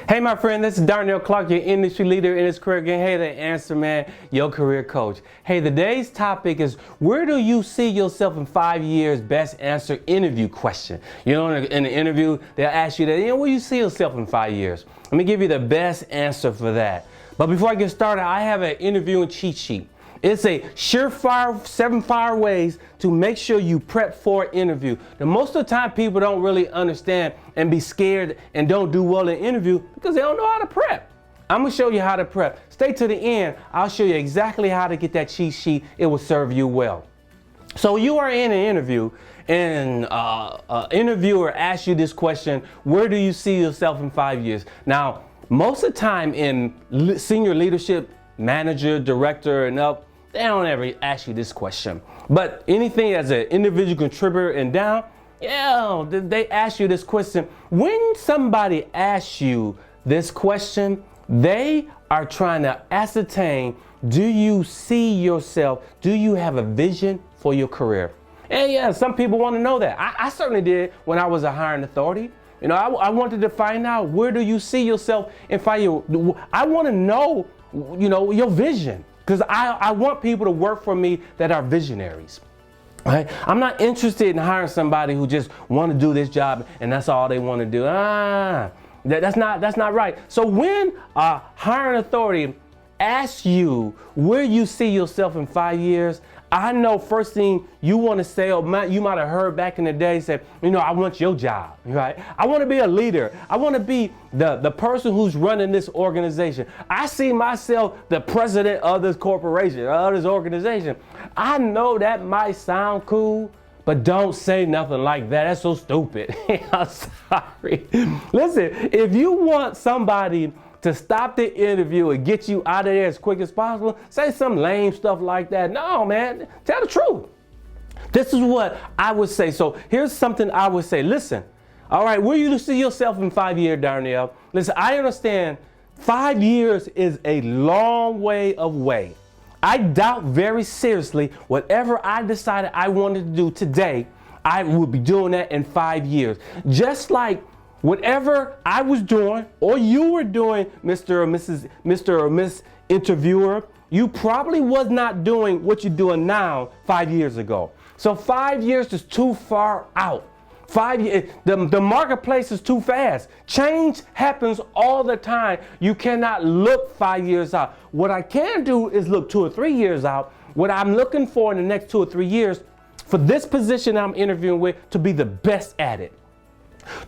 Hey my friend, this is Darnell, Clarke, your industry leader in this career game. Hey, the answer man, your career coach. Hey, today's topic is, where do you see yourself in 5 years? Best answer interview question. You know, in the interview, they'll ask you that, where do you see yourself in 5 years? Let me give you the best answer for that. But before I get started, I have an interviewing cheat sheet. It's a surefire, 7 fire ways to make sure you prep for an interview. Now, most of the time, people don't really understand and be scared and don't do well in an interview because they don't know how to prep. I'm gonna show you how to prep. Stay to the end. I'll show you exactly how to get that cheat sheet. It will serve you well. So you are in an interview and an interviewer asks you this question: where do you see yourself in 5 years? Now, most of the time in senior leadership, manager, director, and up, they don't ever ask you this question. But anything as an individual contributor and down, they ask you this question. When somebody asks you this question, they are trying to ascertain, do you see yourself, do you have a vision for your career? And yeah, some people want to know that. I certainly did when I was a hiring authority. You know, I wanted to find out, where do you see yourself in 5 years? I want to know, you know, your vision, because I want people to work for me that are visionaries. Right? I'm not interested in hiring somebody who just want to do this job and that's all they want to do. That's not right. So when a hiring authority asks you where you see yourself in 5 years, I know first thing you want to say, you might have heard back in the day, say, you know, I want your job, right? I want to be a leader. I want to be the person who's running this organization. I see myself the president of this corporation, of this organization. I know that might sound cool, but don't say nothing like that. That's so stupid. I'm sorry. Listen, if you want somebody to stop the interview and get you out of there as quick as possible, say some lame stuff like that. No, man, tell the truth. This is what I would say. So here's something I would say. Listen, all right, where you see yourself in 5 years, Darnell? Listen, I understand 5 years is a long way away. I doubt very seriously whatever I decided I wanted to do today, I will be doing that in 5 years. Just like whatever I was doing or you were doing, Mr. or Miss Interviewer, you probably was not doing what you're doing now 5 years ago. So 5 years is too far out. 5 years, the marketplace is too fast. Change happens all the time. You cannot look 5 years out. What I can do is look 2 or 3 years out. What I'm looking for in the next 2 or 3 years, for this position I'm interviewing with, to be the best at it.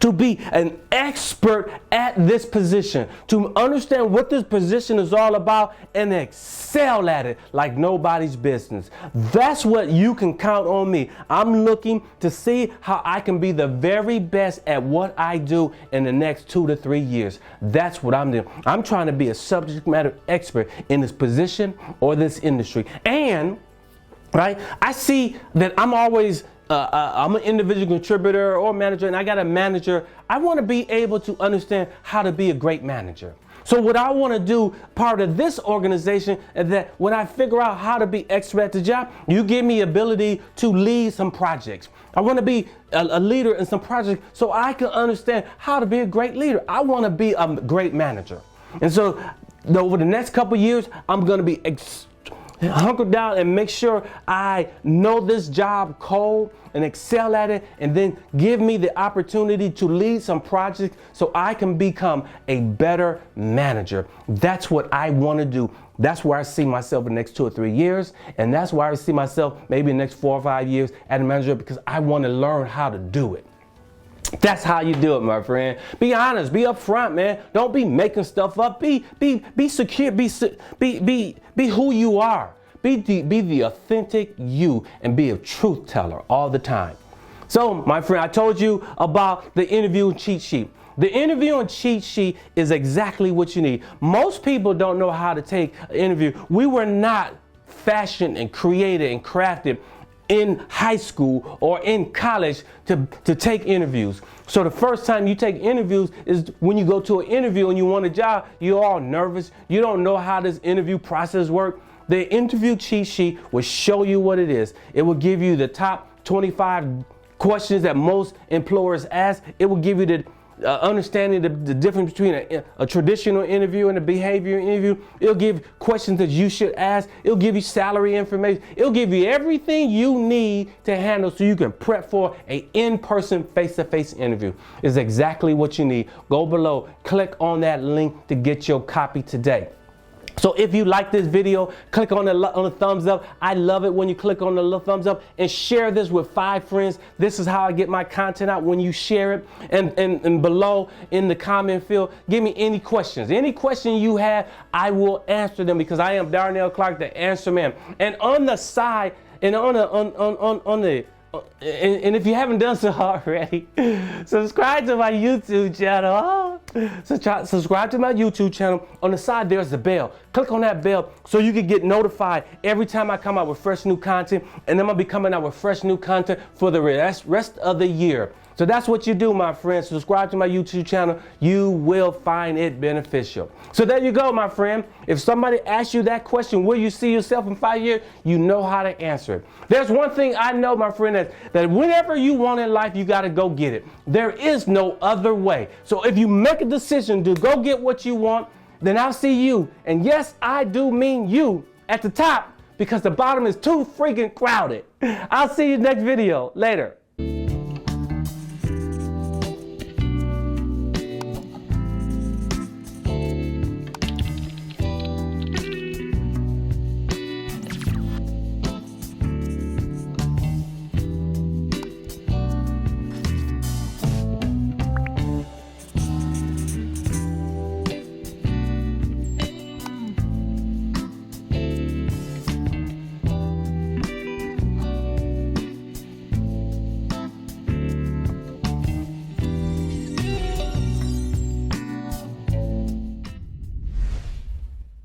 To be an expert at this position, to understand what this position is all about and excel at it like nobody's business. That's what you can count on me. I'm looking to see how I can be the very best at what I do in the next 2 to 3 years. That's what I'm doing. I'm trying to be a subject matter expert in this position or this industry. And, right, I see that I'm always I'm an individual contributor or manager, and I got a manager. I want to be able to understand how to be a great manager. So what I want to do, part of this organization, is that when I figure out how to be expert at the job, you give me ability to lead some projects. I want to be a leader in some projects so I can understand how to be a great leader. I want to be a great manager. And so over the next couple of years, I'm going to be hunker down and make sure I know this job cold and excel at it, and then give me the opportunity to lead some projects so I can become a better manager. That's what I want to do. That's where I see myself in the next 2 or 3 years, and that's where I see myself maybe in the next 4 or 5 years as a manager, because I want to learn how to do it. That's how you do it, my friend. Be honest, be upfront, man. Don't be making stuff up. Be secure, be who you are. Be the authentic you, and be a truth teller all the time. So, my friend, I told you about the interview cheat sheet. The interview and cheat sheet is exactly what you need. Most people don't know how to take an interview. We were not fashioned and created and crafted in high school or in college to take interviews. So the first time you take interviews is when you go to an interview and you want a job, you're all nervous. You don't know how this interview process works. The interview cheat sheet will show you what it is. It will give you the top 25 questions that most employers ask. It will give you understanding the difference between a traditional interview and a behavioral interview. It'll give questions that you should ask. It'll give you salary information. It'll give you everything you need to handle so you can prep for an in-person, face-to-face interview. Is exactly what you need. Go below, click on that link to get your copy today. So if you like this video, click on the thumbs up. I love it when you click on the little thumbs up, and share this with 5 friends. This is how I get my content out, when you share it. And below in the comment field, give me any questions. Any question you have, I will answer them, because I am Darnell Clarke, the answer man. And on the side, and and if you haven't done so already, subscribe to my YouTube channel. Subscribe to my YouTube channel. On the side, there's the bell. Click on that bell so you can get notified every time I come out with fresh new content. And then I'm going to be coming out with fresh new content for the rest of the year. So that's what you do, my friends. Subscribe to my YouTube channel. You will find it beneficial. So there you go, my friend. If somebody asks you that question, will you see yourself in 5 years? You know how to answer it. There's one thing I know, my friend, that whatever you want in life, you got to go get it. There is no other way. So if you make a decision to go get what you want, then I'll see you. And yes, I do mean you at the top, because the bottom is too freaking crowded. I'll see you next video. Later.